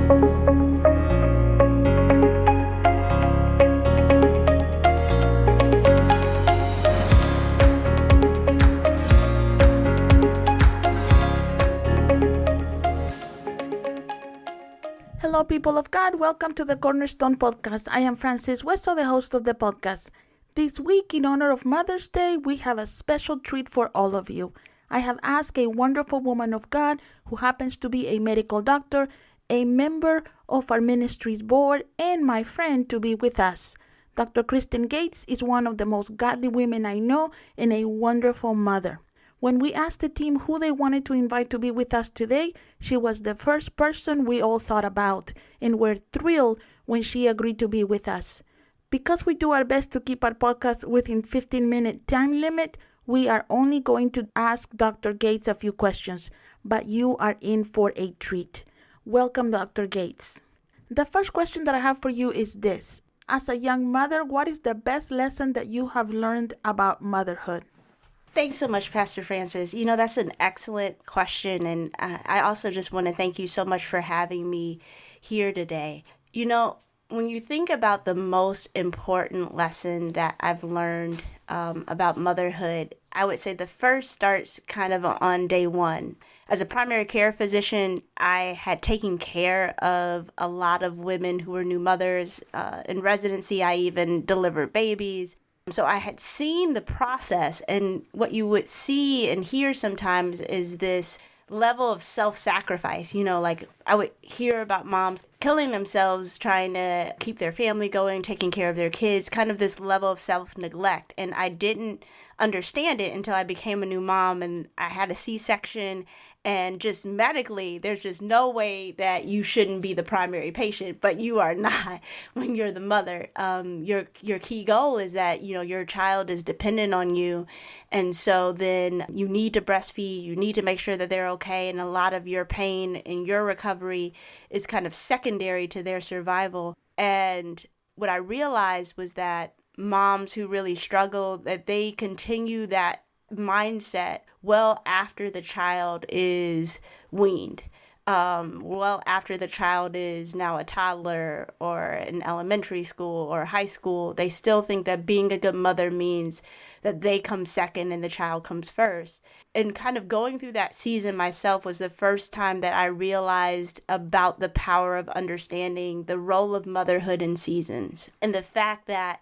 Hello, people of God. Welcome to the Cornerstone Podcast. I am Francis Westo, the host of the podcast. This week, in honor of Mother's Day, we have a special treat for all of you. I have asked a wonderful woman of God who happens to be a medical doctor, a member of our ministry's board, and my friend to be with us. Dr. Kristin Gates is one of the most godly women I know and a wonderful mother. When we asked the team who they wanted to invite to be with us today, she was the first person we all thought about, and we're thrilled when she agreed to be with us. Because we do our best to keep our podcast within 15-minute time limit, we are only going to ask Dr. Gates a few questions, but you are in for a treat. Welcome, Dr. Gates. The first question that I have for you is this. As a young mother, what is the best lesson that you have learned about motherhood? Thanks so much, Pastor Francis. That's an excellent question. And I also just want to thank you so much for having me here today. When you think about the most important lesson that I've learned about motherhood, I would say the first starts kind of on day one. As a primary care physician, I had taken care of a lot of women who were new mothers. In residency, I even delivered babies. So I had seen the process, and what you would see and hear sometimes is this level of self-sacrifice. Like I would hear about moms killing themselves trying to keep their family going, taking care of their kids, kind of this level of self-neglect. And I didn't understand it until I became a new mom and I had a C-section. And just medically, there's just no way that you shouldn't be the primary patient, but you are not when you're the mother. Your key goal is that, your child is dependent on you. And so then you need to breastfeed, you need to make sure that they're okay. And a lot of your pain and your recovery is kind of secondary to their survival. And what I realized was that moms who really struggle, that they continue that mindset well after the child is weaned, well after the child is now a toddler or in elementary school or high school. They still think that being a good mother means that they come second and the child comes first. And kind of going through that season myself was the first time that I realized about the power of understanding the role of motherhood in seasons, and the fact that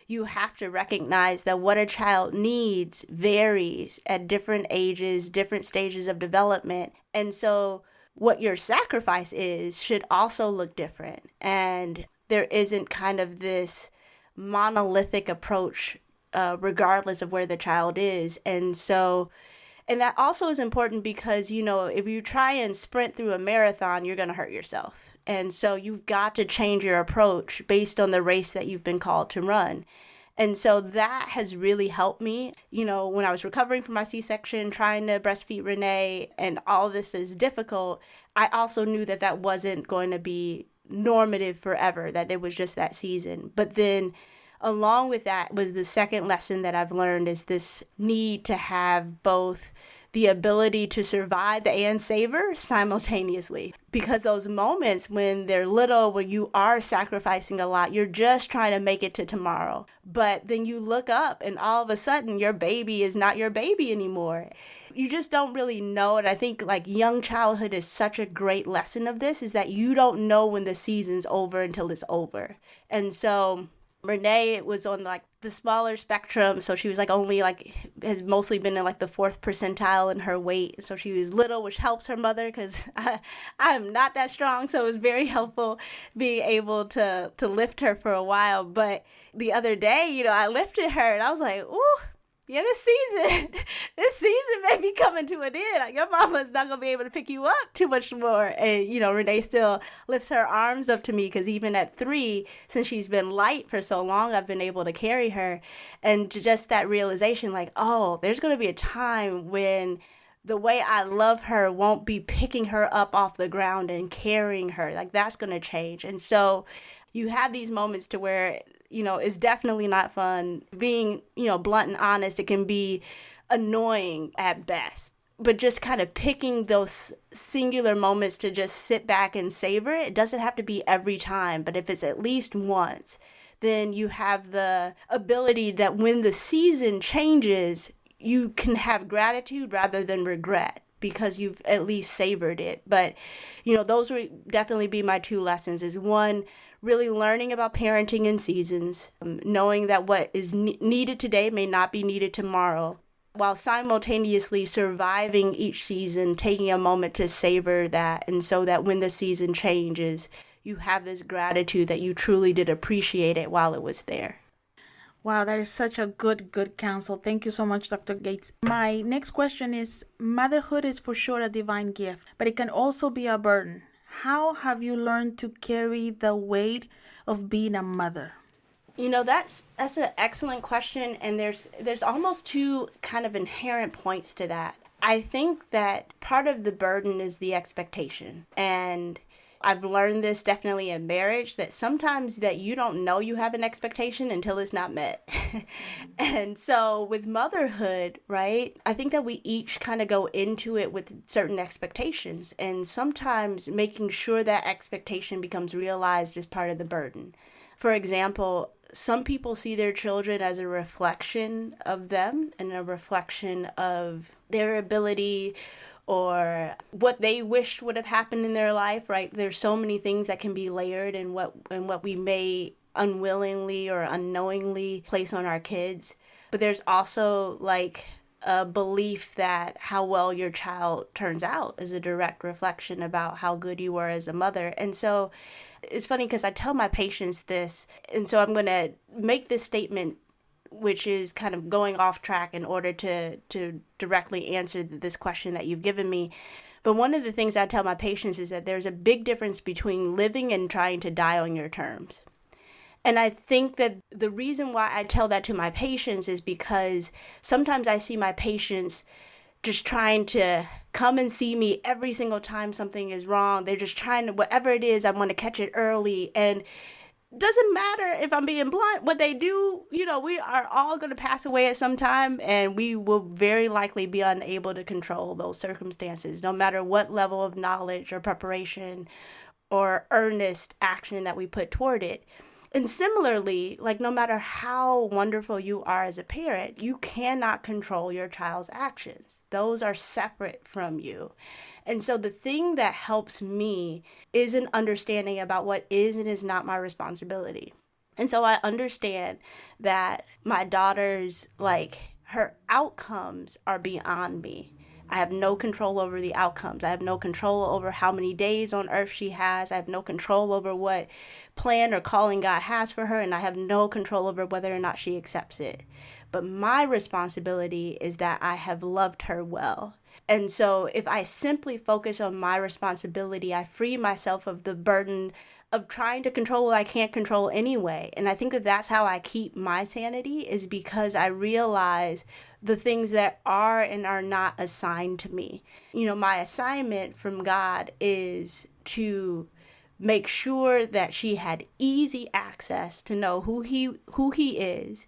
you have to recognize that what a child needs varies at different ages, different stages of development. And so what your sacrifice is should also look different. And there isn't kind of this monolithic approach regardless of where the child is. And that also is important because, if you try and sprint through a marathon, you're going to hurt yourself. And so you've got to change your approach based on the race that you've been called to run. And so that has really helped me. When I was recovering from my C-section, trying to breastfeed Renee, and all this is difficult, I also knew that that wasn't going to be normative forever, that it was just that season. But then along with that was the second lesson that I've learned is this need to have both the ability to survive and savor simultaneously. Because those moments when they're little, when you are sacrificing a lot, you're just trying to make it to tomorrow. But then you look up and all of a sudden your baby is not your baby anymore. You just don't really know. And I think like young childhood is such a great lesson of this, is that you don't know when the season's over until it's over. And so Renee was on like the smaller spectrum, so she was has mostly been in like the 4th percentile in her weight. So she was little, which helps her mother because I'm not that strong, so it was very helpful being able to lift her for a while. But the other day, I lifted her and I was like, ooh, yeah, this season may be coming to an end. Like, your mama's not going to be able to pick you up too much more. And, Renee still lifts her arms up to me because even at 3, since she's been light for so long, I've been able to carry her. And just that realization, like, oh, there's going to be a time when the way I love her won't be picking her up off the ground and carrying her. Like, that's going to change. And so you have these moments to where, it's definitely not fun. Being, blunt and honest, it can be annoying at best. but just kind of picking those singular moments to just sit back and savor it. It doesn't have to be every time, but if it's at least once, then you have the ability that when the season changes, you can have gratitude rather than regret because you've at least savored it. But, those would definitely be my two lessons is one, really learning about parenting in seasons, knowing that what is needed today may not be needed tomorrow, while simultaneously surviving each season, taking a moment to savor that. And so that when the season changes, you have this gratitude that you truly did appreciate it while it was there. Wow, that is such a good counsel. Thank you so much, Dr. Gates. My next question is, motherhood is for sure a divine gift, but it can also be a burden. How have you learned to carry the weight of being a mother? That's an excellent question, and there's almost two kind of inherent points to that. I think that part of the burden is the expectation, and I've learned this definitely in marriage, that sometimes that you don't know you have an expectation until it's not met. And so with motherhood, right, I think that we each kind of go into it with certain expectations, and sometimes making sure that expectation becomes realized is part of the burden. For example, some people see their children as a reflection of them and a reflection of their ability or what they wished would have happened in their life, right? There's so many things that can be layered in what we may unwillingly or unknowingly place on our kids. But there's also like a belief that how well your child turns out is a direct reflection about how good you were as a mother. And so it's funny because I tell my patients this, and so I'm going to make this statement, which is kind of going off track in order to directly answer this question that you've given me. But one of the things I tell my patients is that there's a big difference between living and trying to die on your terms. And I think that the reason why I tell that to my patients is because sometimes I see my patients just trying to come and see me every single time something is wrong. They're just trying to, whatever it is, I want to catch it early. And doesn't matter if I'm being blunt, what they do, we are all going to pass away at some time, and we will very likely be unable to control those circumstances, no matter what level of knowledge or preparation or earnest action that we put toward it. And similarly, like no matter how wonderful you are as a parent, you cannot control your child's actions. Those are separate from you. And so the thing that helps me is an understanding about what is and is not my responsibility. And so I understand that my daughter's, her outcomes are beyond me. I have no control over the outcomes. I have no control over how many days on earth she has. I have no control over what plan or calling God has for her, and I have no control over whether or not she accepts it. But my responsibility is that I have loved her well. And so if I simply focus on my responsibility, I free myself of the burden of trying to control what I can't control anyway. And I think that that's how I keep my sanity, is because I realize the things that are and are not assigned to me. My assignment from God is to make sure that she had easy access to know who he is,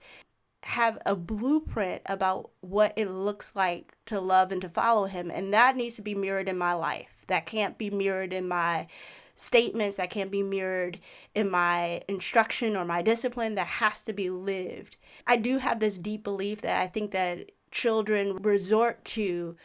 have a blueprint about what it looks like to love and to follow him. And that needs to be mirrored in my life. That can't be mirrored in my statements, that can't be mirrored in my instruction or my discipline. That has to be lived. I do have this deep belief that I think that children resort to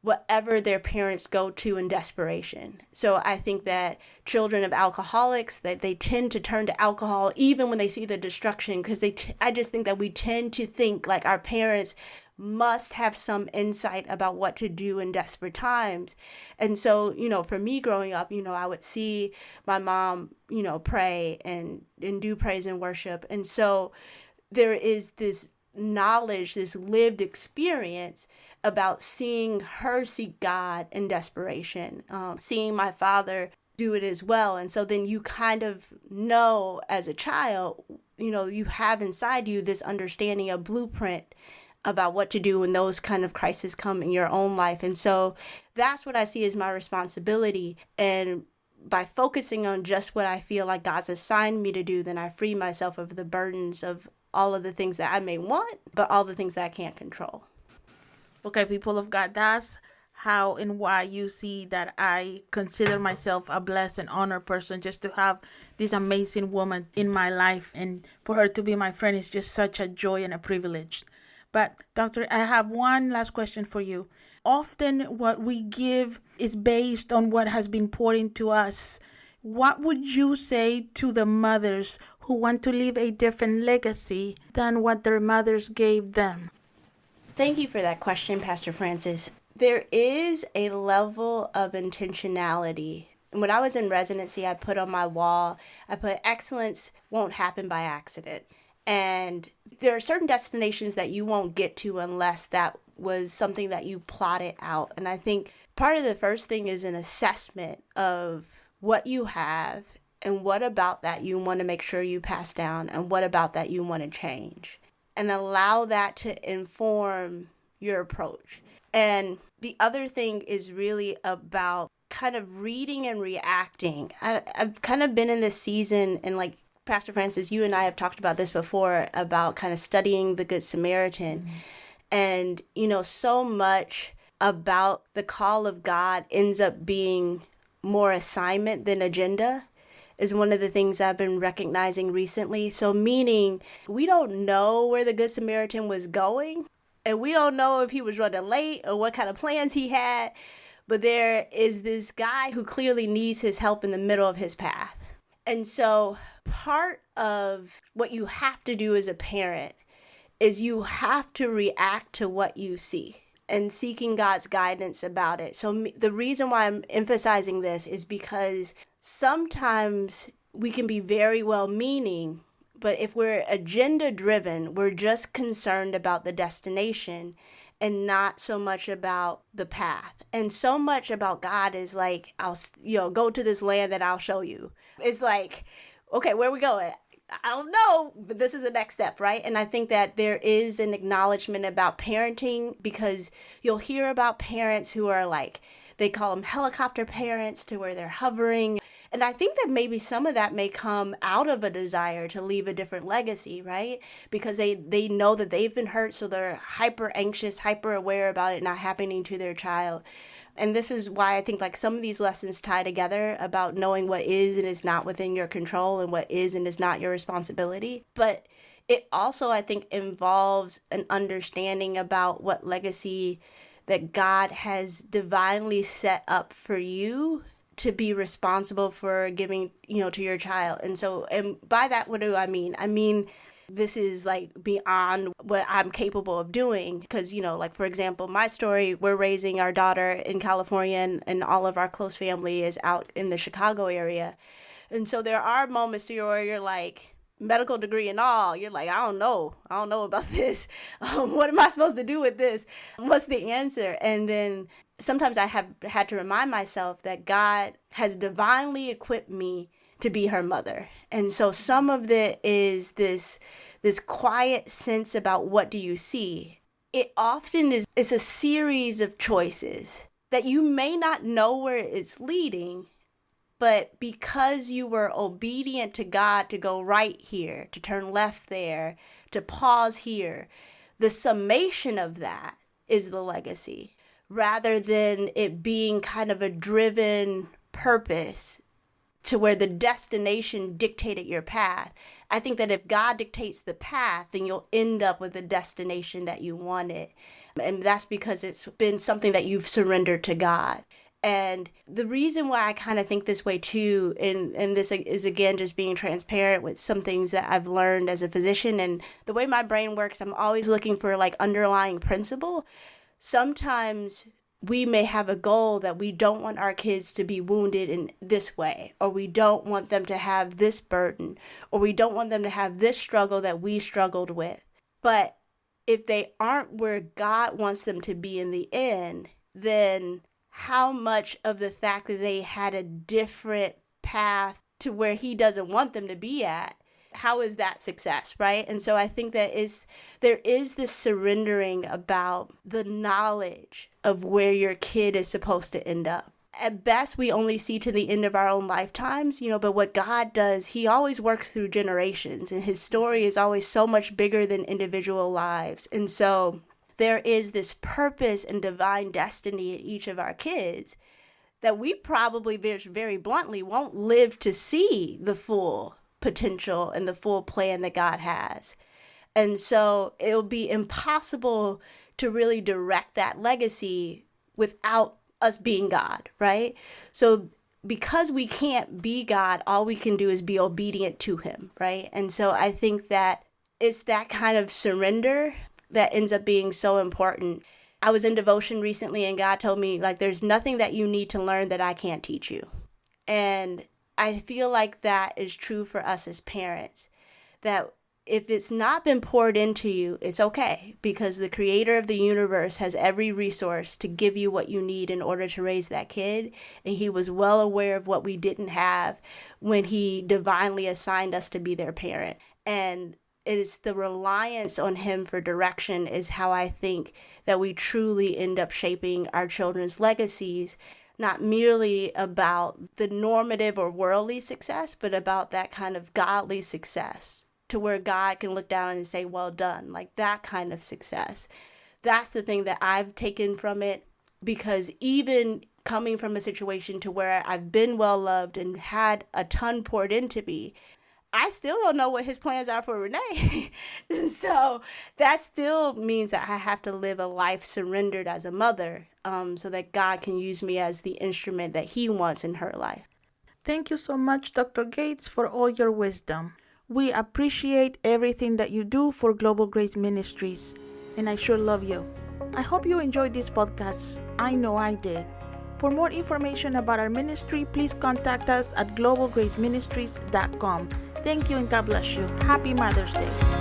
whatever their parents go to in desperation. So I think that children of alcoholics, that they tend to turn to alcohol even when they see the destruction, because I just think that we tend to think like our parents must have some insight about what to do in desperate times. And so, for me growing up, I would see my mom, pray and do praise and worship. And so there is this knowledge, this lived experience about seeing her seek God in desperation, seeing my father do it as well. And so then you kind of know as a child, you have inside you this understanding, a blueprint about what to do when those kind of crises come in your own life. And so that's what I see as my responsibility. And by focusing on just what I feel like God's assigned me to do, then I free myself of the burdens of all of the things that I may want, but all the things that I can't control. Okay, people of God, that's how and why you see that I consider myself a blessed and honored person just to have this amazing woman in my life, and for her to be my friend is just such a joy and a privilege. But doctor, I have one last question for you. Often what we give is based on what has been poured into us. What would you say to the mothers who want to leave a different legacy than what their mothers gave them? Thank you for that question, Pastor Francis. There is a level of intentionality. When I was in residency, I put on my wall, I put excellence won't happen by accident. And there are certain destinations that you won't get to unless that was something that you plotted out. And I think part of the first thing is an assessment of what you have and what about that you want to make sure you pass down and what about that you want to change. And allow that to inform your approach. And the other thing is really about kind of reading and reacting. I've kind of been in this season, and like Pastor Francis, you and I have talked about this before, about kind of studying the Good Samaritan. Mm-hmm. And, so much about the call of God ends up being more assignment than agenda, is one of the things I've been recognizing recently. So meaning we don't know where the Good Samaritan was going, and we don't know if he was running late or what kind of plans he had, but there is this guy who clearly needs his help in the middle of his path. And so part of what you have to do as a parent is you have to react to what you see and seeking God's guidance about it. So the reason why I'm emphasizing this is because sometimes we can be very well-meaning, but if we're agenda-driven, we're just concerned about the destination and not so much about the path. And so much about God is like, go to this land that I'll show you. It's like, okay, where are we going? I don't know, but this is the next step, right? And I think that there is an acknowledgement about parenting, because you'll hear about parents who are like, they call them helicopter parents, to where they're hovering. And I think that maybe some of that may come out of a desire to leave a different legacy, right? Because they know that they've been hurt, so they're hyper anxious, hyper aware about it not happening to their child. And this is why I think like some of these lessons tie together about knowing what is and is not within your control and what is and is not your responsibility. But it also, I think, involves an understanding about what legacy that God has divinely set up for you to be responsible for giving, to your child. And by that, what do I mean? I mean, this is like beyond what I'm capable of doing. Because, like, for example, my story, we're raising our daughter in California, and all of our close family is out in the Chicago area. And so there are moments where you're like, medical degree and all, you're like, I don't know about this. What am I supposed to do with this? What's the answer? And then sometimes I have had to remind myself that God has divinely equipped me to be her mother. And so some of it is this quiet sense about what do you see. It often is a series of choices that you may not know where it's leading, but because you were obedient to God to go right here, to turn left there, to pause here, the summation of that is the legacy, rather than it being kind of a driven purpose to where the destination dictated your path. I think that if God dictates the path, then you'll end up with the destination that you wanted. And that's because it's been something that you've surrendered to God. And the reason why I kind of think this way too, and this is again just being transparent with some things that I've learned as a physician, and the way my brain works, I'm always looking for like underlying principle. Sometimes we may have a goal that we don't want our kids to be wounded in this way, or we don't want them to have this burden, or we don't want them to have this struggle that we struggled with. But if they aren't where God wants them to be in the end, then how much of the fact that they had a different path to where He doesn't want them to be at, how is that success, right? And so I think that there is this surrendering about the knowledge of where your kid is supposed to end up. At best, we only see to the end of our own lifetimes, but what God does, He always works through generations, and His story is always so much bigger than individual lives. And so there is this purpose and divine destiny in each of our kids that we probably very bluntly won't live to see the full potential and the full plan that God has. And so it'll be impossible to really direct that legacy without us being God, right? So because we can't be God, all we can do is be obedient to him, right? And so I think that it's that kind of surrender that ends up being so important. I was in devotion recently and God told me, like, there's nothing that you need to learn that I can't teach you. And I feel like that is true for us as parents, that if it's not been poured into you, it's okay, because the creator of the universe has every resource to give you what you need in order to raise that kid. And he was well aware of what we didn't have when he divinely assigned us to be their parent. And it is the reliance on him for direction is how I think that we truly end up shaping our children's legacies, not merely about the normative or worldly success, but about that kind of godly success, to where God can look down and say, well done, like that kind of success. That's the thing that I've taken from it, because even coming from a situation to where I've been well loved and had a ton poured into me, I still don't know what his plans are for Renee. So that still means that I have to live a life surrendered as a mother, so that God can use me as the instrument that he wants in her life. Thank you so much, Dr. Gates, for all your wisdom. We appreciate everything that you do for Global Grace Ministries, and I sure love you. I hope you enjoyed this podcast. I know I did. For more information about our ministry, please contact us at globalgraceministries.com. Thank you and God bless you. Happy Mother's Day.